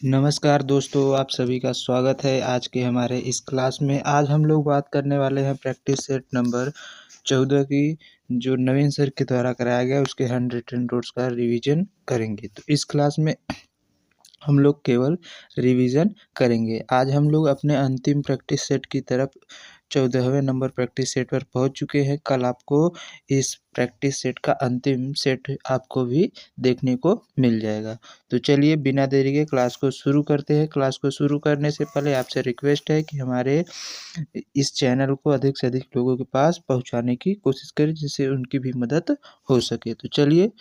नमस्कार दोस्तों, आप सभी का स्वागत है आज के हमारे इस क्लास में। आज हम लोग बात करने वाले हैं प्रैक्टिस सेट नंबर 14 की, जो नवीन सर के द्वारा कराया गया उसके हैंड रिटन नोट्स का रिवीजन करेंगे। तो इस क्लास में हम लोग केवल रिवीजन करेंगे। आज हम लोग अपने अंतिम प्रैक्टिस सेट की तरफ 14वें नंबर प्रैक्टिस सेट पर पहुंच चुके हैं। कल आपको इस प्रैक्टिस सेट का अंतिम सेट आपको भी देखने को मिल जाएगा। तो चलिए बिना देरी के क्लास को शुरू करते हैं। क्लास को शुरू करने से पहले आपसे रिक्वेस्ट है कि हमारे इस चैनल को अधिक से अधिक लोगों के पास पहुंचाने की कोशिश करें, जिससे उनकी भी मदद हो सके। तो चलिए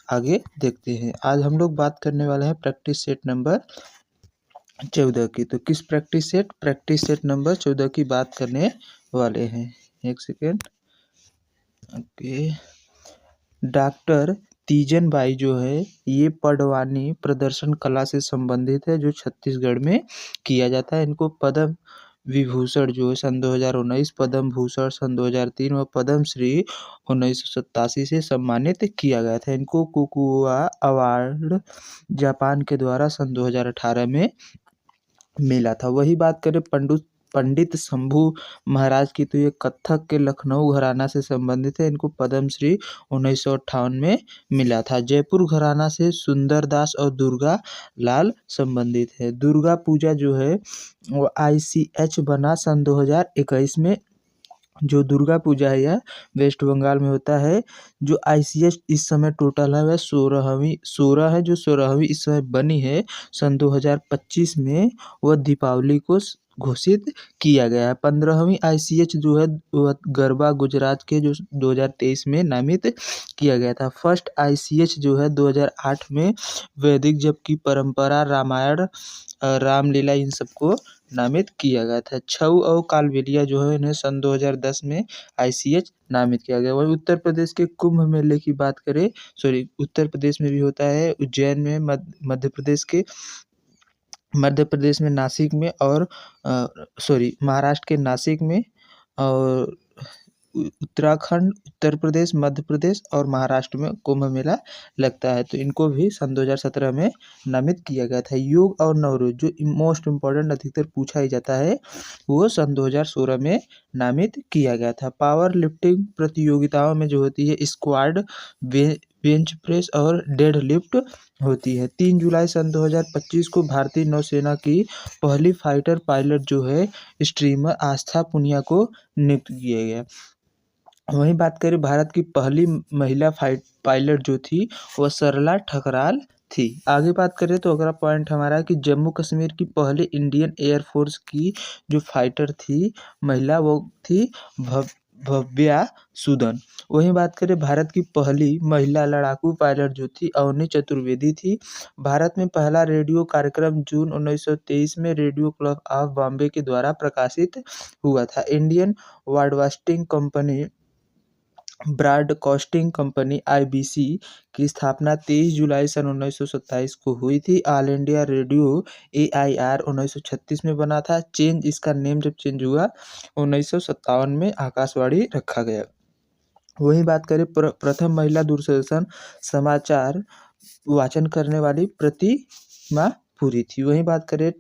आगे देखते हैं। आज हम लोग बात करने वाले हैं प्रैक्टिस सेट नंबर 14 की। तो किस प्रैक्टिस सेट नंबर 14 की बात करने वाले हैं। एक second. Okay. Doctor Teejan Bai जो है ये पडवानी प्रदर्शन कला से संबंधित है, जो छत्तीसगढ़ में किया जाता है। इनको पद्म विभूषण जो है सन 2019, पद्म भूषण सन 2003 और पद्म श्री 1987 से सम्मानित किया गया था। इनको कुकुआ अवार्ड जापान के द्वारा सन 2018 में मिला था। वही बात करें पंडित शंभू महाराज की, तो ये कथक के लखनऊ घराना से संबंधित है। इनको पद्मश्री 1958 में मिला था। जयपुर घराना से सुंदरदास और दुर्गा लाल संबंधित है। दुर्गा पूजा जो है वो ICH बना सन 2021 में। जो दुर्गा पूजा है यह वेस्ट बंगाल में होता है। जो ICH इस समय टोटल है वह 16 है। जो 16वीं इस समय बनी है सन 2025 में, वह दीपावली को घोषित किया गया है। 15वीं ICH जो है वह गरबा गुजरात के जो 2023 में नामित किया गया था। फर्स्ट ICH जो है 2008 में वैदिक जप की परंपरा, रामायण, रामलीला, इन सबको नामित किया गया था। छऊ और कालबेलिया जो है इन्हें सन 2010 में ICH नामित किया गया। वहीं उत्तर प्रदेश के कुंभ मेले की बात करें, उत्तर प्रदेश में भी होता है, उज्जैन में, मध्य प्रदेश में नासिक में और महाराष्ट्र के नासिक में, और उत्तराखंड, उत्तर प्रदेश, मध्य प्रदेश और महाराष्ट्र में कुंभ मेला लगता है। तो इनको भी सन 2017 में नामित किया गया था। योग और नवरोज जो मोस्ट इम्पोर्टेंट अधिकतर पूछा ही जाता है, वो सन 2016 में नामित किया गया था। पावर लिफ्टिंग प्रतियोगिताओं में जो होती है स्क्वाड, बेंच प्रेस और डेड लिफ्ट होती है। 3 जुलाई सन 2025 को भारतीय नौसेना की पहली फाइटर पायलट जो है स्ट्रीमर आस्था पुनिया को नियुक्त किया गया। वहीं बात करें भारत की पहली महिला पायलट जो थी वह सरला ठकराल थी। आगे बात करें तो अगला पॉइंट हमारा कि जम्मू कश्मीर की पहली इंडियन एयरफोर्स की जो फाइटर थी महिला, वो थी भव्या सूदन। वहीं बात करें भारत की पहली महिला लड़ाकू पायलट जो थी अवनी चतुर्वेदी थी। भारत में पहला रेडियो कार्यक्रम जून 1923 में रेडियो क्लब ऑफ बॉम्बे के द्वारा प्रकाशित हुआ था। इंडियन ब्रॉडकास्टिंग कंपनी IBC की स्थापना 23 जुलाई सन 1927 को हुई थी। ऑल इंडिया रेडियो AIR 1936 में बना था। इसका नेम जब चेंज हुआ 1957 में आकाशवाणी रखा गया। वही बात करें प्रथम महिला दूरदर्शन समाचार वाचन करने वाली प्रतिमा पूरी थी। वही बात करें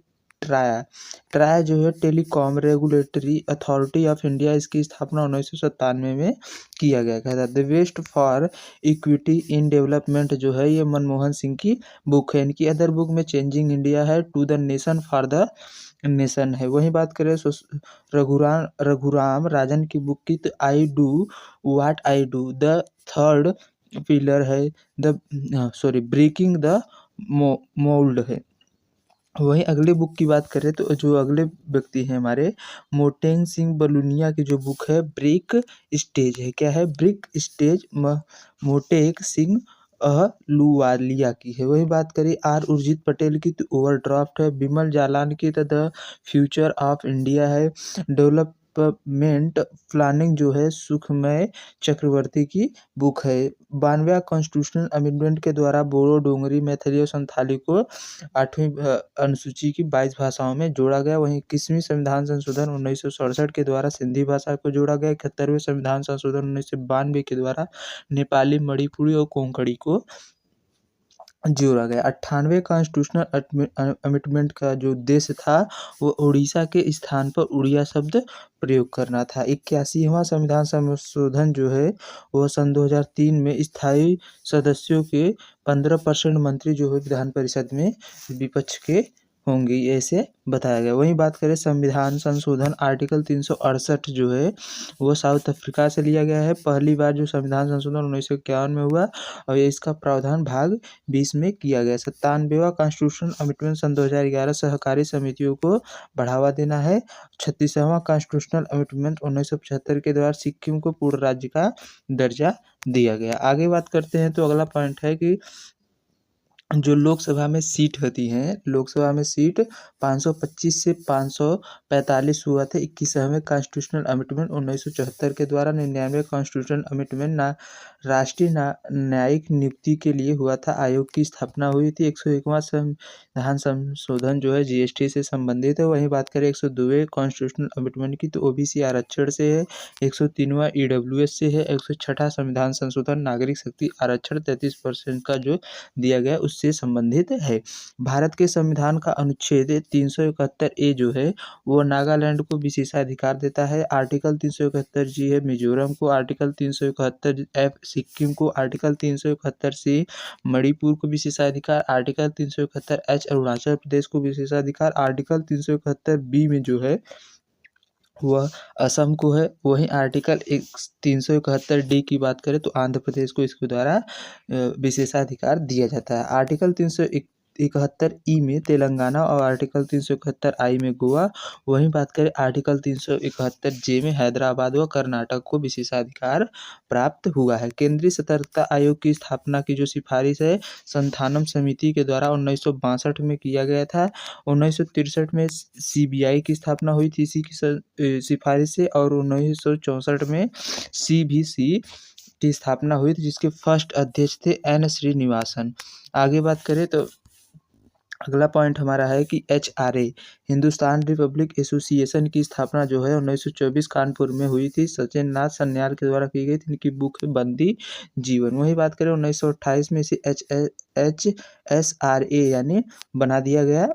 ट्राया जो है telecom regulatory authority of India, इसकी स्थापना 1997 में किया गया था। The quest for equity in development जो है ये मनमोहन सिंह की बुक है। इनकी अदर बुक में चेंजिंग इंडिया है, to the nation for the nation है। वही बात करें रघुराम राजन की बुक की, तो I do what I do, the third pillar है, ब्रेकिंग द मोल्ड है। वहीं अगले बुक की बात करें तो जो अगले व्यक्ति हैं हमारे मोटेंग सिंह बलूनिया की जो बुक है ब्रेक स्टेज है। क्या है? ब्रेक स्टेज, मोटेक सिंह लुवालिया की है। वही बात करें उर्जित पटेल की, तो ओवरड्राफ्ट है। बिमल जालान की तो द फ्यूचर ऑफ इंडिया है। डेवलपमेंट प्लानिंग जो है सुखमय चक्रवर्ती की बुक है। 92वां कॉन्स्टिट्यूशनल अमेंडमेंट के द्वारा बोडो, डोंगरी, मैथिली और संथाली को 8वीं अनुसूची की 22 भाषाओं में जोड़ा गया। वहीं 21वीं संविधान संशोधन 1967 के द्वारा सिंधी भाषा को जोड़ा गया। 71वें संविधान संशोधन 1992 के द्वारा नेपाली, मणिपुरी और कोंकणी को जोड़ा गया। 98वें कॉन्स्टिट्यूशनल अमेंडमेंट का जो उद्देश्य था वो उड़ीसा के स्थान पर उड़िया शब्द प्रयोग करना था। 81वां संविधान संशोधन जो है वह सन 2003 में स्थायी सदस्यों के 15% मंत्री जो है विधान परिषद में विपक्ष के होंगे, ऐसे बताया गया। वहीं बात करें संविधान संशोधन आर्टिकल 368 जो है वो साउथ अफ्रीका से लिया गया है। पहली बार जो संविधान संशोधन 1951 में हुआ और इसका प्रावधान भाग 20 में किया गया। 97वां कॉन्स्टिट्यूशनल अमेंडमेंट सन 2011 सहकारी समितियों को बढ़ावा देना है। 36वां कॉन्स्टिट्यूशनल अमेंडमेंट 1975 के द्वारा सिक्किम को पूर्ण राज्य का दर्जा दिया गया। आगे बात करते हैं तो अगला पॉइंट है कि जो लोकसभा में सीट होती हैं, लोकसभा में सीट 525 से 545 हुआ था। 21वें कॉन्स्टिट्यूशनल अमेंडमेंट 1974 के द्वारा। 99वें कॉन्स्टिट्यूशनल अमेंडमेंट राष्ट्रीय न्यायिक नियुक्ति के लिए हुआ था। आयोग की स्थापना हुई थी। 101वां संविधान संशोधन जो है जीएसटी से संबंधित है। वहीं बात करें 102वें कॉन्स्टिट्यूशनल अमेंडमेंट की तो ओबीसी आरक्षण से है। 103वां ईडब्ल्यूएस से है। 106वां संविधान संशोधन नागरिक शक्ति आरक्षण 33% का जो दिया गया उससे संबंधित है। भारत के संविधान का अनुच्छेद 371 ए जो है वो नागालैंड को विशेषाधिकार देता है। आर्टिकल 371 जी है मिजोरम को। आर्टिकल 371 एफ सिक्किम को। आर्टिकल 371 सी मणिपुर को विशेषाधिकार। आर्टिकल 371 एच अरुणाचल प्रदेश को विशेषाधिकार। आर्टिकल 371 बी में जो है वह असम को है। वहीं आर्टिकल 371 डी की बात करें तो आंध्र प्रदेश को इसके द्वारा विशेषाधिकार दिया जाता है। आर्टिकल 371 ई में तेलंगाना और आर्टिकल 371 आई में गोवा। वहीं बात करें आर्टिकल 371 जे में हैदराबाद व कर्नाटक को विशेषाधिकार प्राप्त हुआ है। केंद्रीय सतर्कता आयोग की स्थापना की जो सिफारिश है संथानम समिति के द्वारा 1962 में किया गया था। 1963 में सीबीआई की स्थापना हुई थी इसी की सिफारिश से। और 1964 में सीबीसी की स्थापना हुई थी जिसके फर्स्ट अध्यक्ष थे एन श्रीनिवासन। आगे बात करें तो अगला पॉइंट हमारा है कि एचआरए हिंदुस्तान रिपब्लिक एसोसिएशन की स्थापना जो है 1924 कानपुर में हुई थी। सचिन नाथ सन्याल के द्वारा की गई थी। इनकी बुक है बंदी जीवन। वही बात करें 1928 में इसे एचएसआरए यानी बना दिया गया।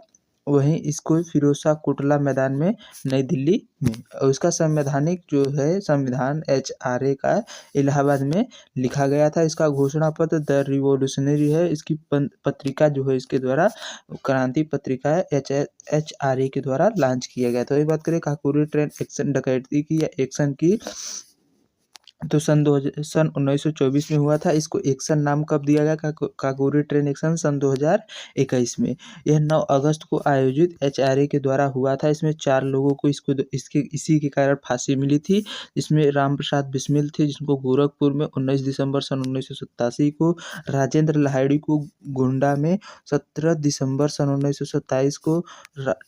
वहीं इसको फिरोजशाह कोटला मैदान में नई दिल्ली में। और इसका संवैधानिक जो है संविधान एचआरए का इलाहाबाद में लिखा गया था। इसका घोषणा पत्र द रिवॉल्यूशनरी है। इसकी पत्रिका जो है इसके द्वारा क्रांति पत्रिका एचआरए के द्वारा लॉन्च किया गया था। तो ये बात करें काकोरी ट्रेन एक्शन डकैती की या एक्शन की तो सन 1924 में हुआ था। इसको एक्शन नाम कब दिया गया काकोरी ट्रेन एक्शन सन 2021 में। यह 9 अगस्त को आयोजित एचआरए के द्वारा हुआ था। इसमें 4 लोगों को इसी के कारण फांसी मिली थी। इसमें राम प्रसाद बिस्मिल थे जिनको गोरखपुर में 19 दिसंबर सन 1987 को। राजेंद्र लाहिड़ी को गोंडा में 17 दिसंबर सन 1927 को।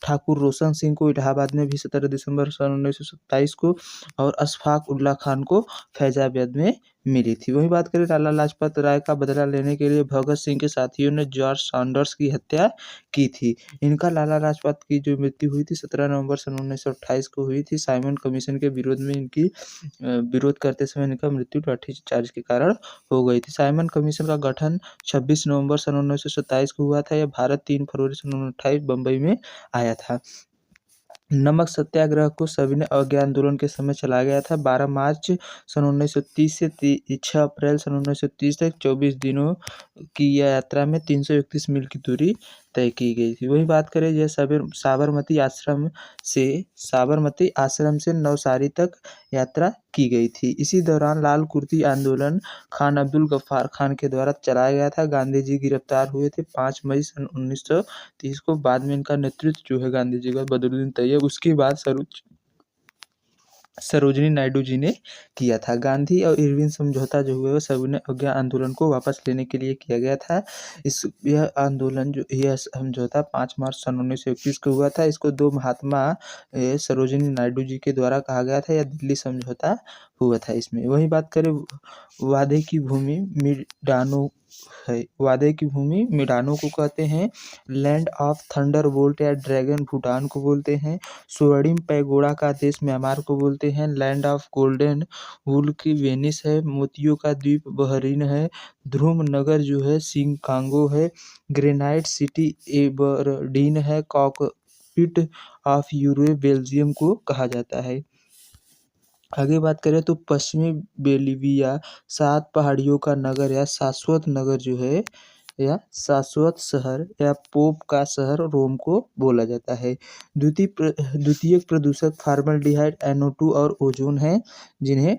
ठाकुर रोशन सिंह को इलाहाबाद में भी 17 दिसंबर सन 1927 को। और अशफाक उल्ला खान को फैजाबाद में मिली थी। वहीं बात करें लाला लाजपत राय का बदला लेने के लिए भगत सिंह के साथियों ने जॉर्ज सैंडर्स की हत्या की थी। इनका लाला लाजपत की जो मृत्यु हुई थी 17 नवंबर सन 1928 को हुई थी। साइमन कमीशन के विरोध में इनकी विरोध करते समय इनका मृत्यु लाठीचार्ज के कारण हो गई थी। साइमन कमीशन का गठन 26 नवंबर सन 1927 को हुआ था। यह भारत 3 फरवरी सन 1928 बम्बई में आया था। नमक सत्याग्रह को सविनय अवज्ञा आंदोलन के समय चलाया गया था। 12 मार्च सन 1930 से 6 अप्रैल सन 1930 तक 24 दिनों की यह यात्रा में 331 मील की दूरी तय की गई थी। वही बात करें यह साबरमती आश्रम से नवसारी तक यात्रा की गई थी। इसी दौरान लाल कुर्ती आंदोलन खान अब्दुल गफ्फार खान के द्वारा चलाया गया था। गांधी जी गिरफ्तार हुए थे 5 मई सन 1930 को। बाद में इनका नेतृत्व जो है गांधी जी का बदरुद्दीन तैयब उसके बाद सरोजिनी नायडू जी ने किया था। गांधी और इरविन समझौता जो हुआ सविनय अवज्ञा आंदोलन को वापस लेने के लिए किया गया था। यह समझौता 5 मार्च सन 1921 को हुआ था। इसको 2 महात्मा सरोजिनी नायडू जी के द्वारा कहा गया था। यह दिल्ली समझौता हुआ था इसमें। वही बात करें वादे की भूमि मिडानो है। वादे की भूमि मिडानो को कहते हैं। लैंड ऑफ थंडरबोल्ट या ड्रैगन भूटान को बोलते हैं। स्वर्णिम पैगोडा का देश म्यांमार को बोलते हैं। लैंड ऑफ गोल्डन वूल की वेनिस है। मोतियों का द्वीप बहरीन है। ध्रुव नगर जो है शिकागो है। ग्रेनाइट सिटी एबरडीन है। कॉकपिट ऑफ यूरोप बेल्जियम को कहा जाता है। आगे बात करें तो पश्चिमी बोलिविया 7 पहाड़ियों का नगर या शाश्वत नगर जो है या शाश्वत शहर या पोप का शहर रोम को बोला जाता है। द्वितीयक प्रदूषक फॉर्मल्डिहाइड, NO2 और ओजोन है, जिन्हें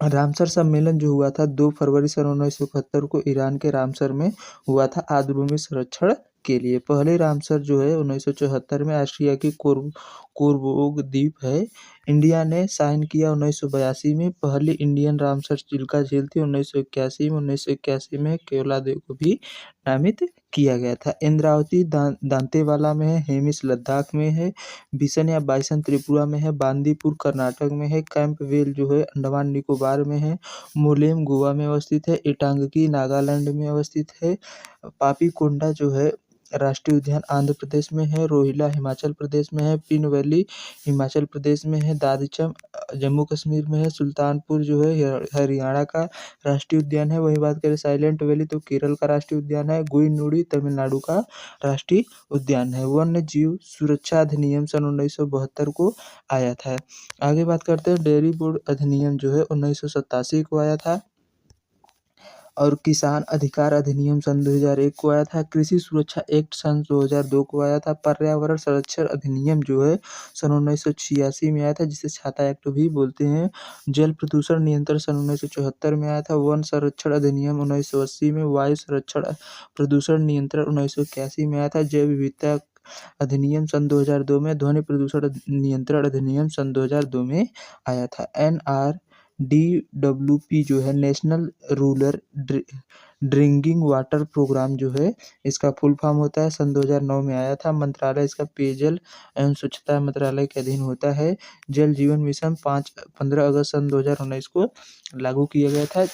रामसर सम्मेलन जो हुआ था 2 फरवरी सन 1971 को ईरान के रामसर में हुआ था आर्द्रभूमि संरक्षण के लिए। पहले रामसर जो है 1974 में ऑस्ट्रिया की कोरबोग द्वीप है। इंडिया ने साइन किया 1982 में। पहली इंडियन रामसर चिल्का झील थी 1981 में। 1981 में केवलादेव को भी नामित किया गया था। इंद्रावती दांतेवाला में है। हेमिस लद्दाख में है। बिसन या बाइसन त्रिपुरा में है। बांदीपुर कर्नाटक में है। कैंपवेल जो है अंडमान निकोबार में है। मोलेम गोवा में अवस्थित है। इटांगकी नागालैंड में अवस्थित है। पापीकोंडा जो है राष्ट्रीय उद्यान आंध्र प्रदेश में है। रोहिला हिमाचल प्रदेश में है। पिन वैली हिमाचल प्रदेश में है। दादिचम जम्मू कश्मीर में है। सुल्तानपुर जो है हरियाणा का राष्ट्रीय उद्यान है। वही बात करें साइलेंट वैली तो केरल का राष्ट्रीय उद्यान है। गुइनुड़ी तमिलनाडु का राष्ट्रीय उद्यान है। वन्य जीव सुरक्षा अधिनियम सन 1972 को आया था। आगे बात करते हैं डेयरी बोर्ड अधिनियम जो है 1987 को आया था। और किसान अधिकार अधिनियम सन 2001 को आया था। कृषि सुरक्षा एक्ट सन 2002 को आया था। पर्यावरण संरक्षण अधिनियम जो है सन 1986 में आया था, जिसे छाता एक्ट भी बोलते हैं। जल प्रदूषण नियंत्रण सन 1974 में आया था। वन संरक्षण अधिनियम 1980 में। वायु संरक्षण प्रदूषण नियंत्रण 1981 में आया था। जैव विविधता अधिनियम सन 2002 में। ध्वनि प्रदूषण नियंत्रण अधिनियम सन 2002 में आया था। NRDWP जो है national rural drinking water programme जो है इसका फुल फॉर्म होता है, सन 2009 में आया था। मंत्रालय इसका पेयजल एवं स्वच्छता मंत्रालय के अधीन होता है। जल जीवन मिशन 15 अगस्त सन 2019 को लागू किया गया था।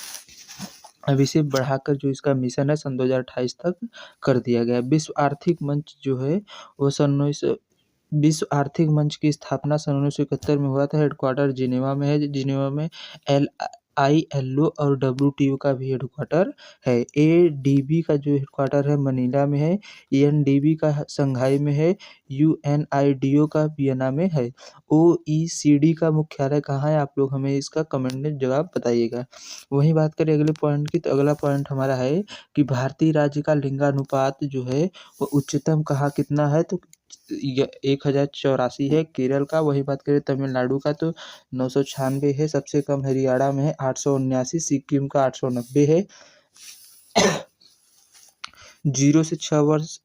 अब इसे बढ़ाकर जो इसका मिशन है सन 2028 तक कर दिया गया। विश्व आर्थिक मंच जो है वो विश्व आर्थिक मंच की स्थापना सन 1971 में हुआ था। हेडक्वार्टर जिनेवा में है। जिनेवा में ILO और WTO का भी हेडक्वार्टर है। ADB का जो हेडक्वार्टर है मनीला में है। ENDB का शंघाई में है। UNIDO का वियना में है। OECD का मुख्यालय कहाँ है, आप लोग हमें इसका कमेंट में जवाब बताइएगा। वहीं बात करें अगले पॉइंट की, तो अगला पॉइंट हमारा है कि भारतीय राज्य का लिंगानुपात जो है वो उच्चतम कहाँ कितना है, तो 1084 है केरल का। वही बात करें तमिलनाडु का तो 996 है। सबसे कम हरियाणा में है 879। सिक्किम का 890 है। 0 से 6 वर्ष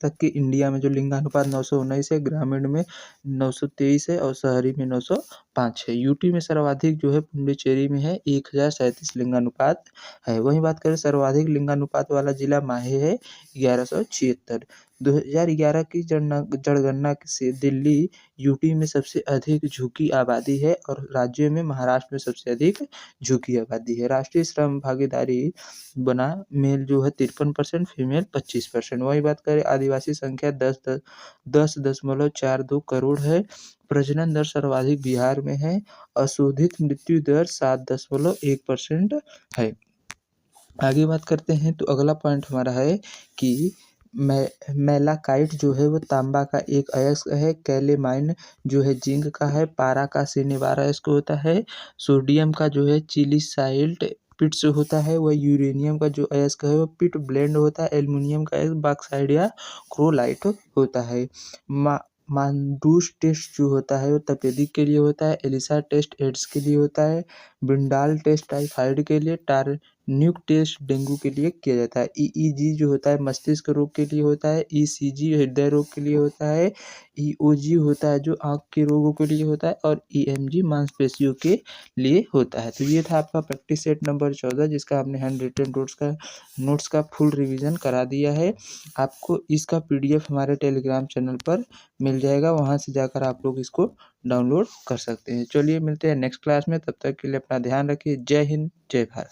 तक के इंडिया में जो लिंगानुपात 919 है। ग्रामीण में 923 है और शहरी में 905 है। यूटी में सर्वाधिक जो है पुडुचेरी में है, 1037 लिंगानुपात है। वहीं बात करें सर्वाधिक लिंगानुपात वाला जिला माहे है, 1176। 2011 की जनगणना से दिल्ली यूटी में सबसे अधिक झुकी आबादी है और राज्यों में महाराष्ट्र में सबसे अधिक झुकी आबादी है। राष्ट्रीय श्रम भागीदारी बना मेल जो है 53%, फीमेल 25%। वही बात करें आदिवासी संख्या 10.42 करोड़ है। प्रजनन दर सर्वाधिक बिहार में है। अशोधित मृत्यु दर 7.1% है। आगे बात करते हैं तो अगला पॉइंट हमारा है कि मेलाकाइट जो है वो तांबा का एक अयस्क है। कैलेमाइन जो है जिंक का है। पारा का C12 अयस्क होता है। सोडियम का जो है चिलीसाइल्ट पिट से होता है। वह यूरेनियम का जो अयस्क है वो पिट ब्लेंड होता है। एल्युमिनियम का अयस्क बॉक्साइड या क्रोलाइट होता है। मांडूस टेस्ट जो होता है वो तपेदिक के लिए होता है। एलिसा टेस्ट एड्स के लिए होता है। बिंडाल टेस्ट टाइफाइड के लिए। न्यूक टेस्ट डेंगू के लिए किया जाता है। EEG जो होता है मस्तिष्क रोग के लिए होता है। ECG हृदय रोग के लिए होता है। EOG होता है जो आँख के रोगों के लिए होता है और EMG मांसपेशियों के लिए होता है। तो ये था आपका प्रैक्टिस सेट नंबर 14, जिसका हमने हैंड रिटन नोट्स का फुल रिवीजन करा दिया है। आपको इसका PDF हमारे टेलीग्राम चैनल पर मिल जाएगा, वहाँ से जाकर आप लोग इसको डाउनलोड कर सकते हैं। चलिए मिलते हैं नेक्स्ट क्लास में, तब तक के लिए अपना ध्यान रखिए। जय हिंद, जय भारत।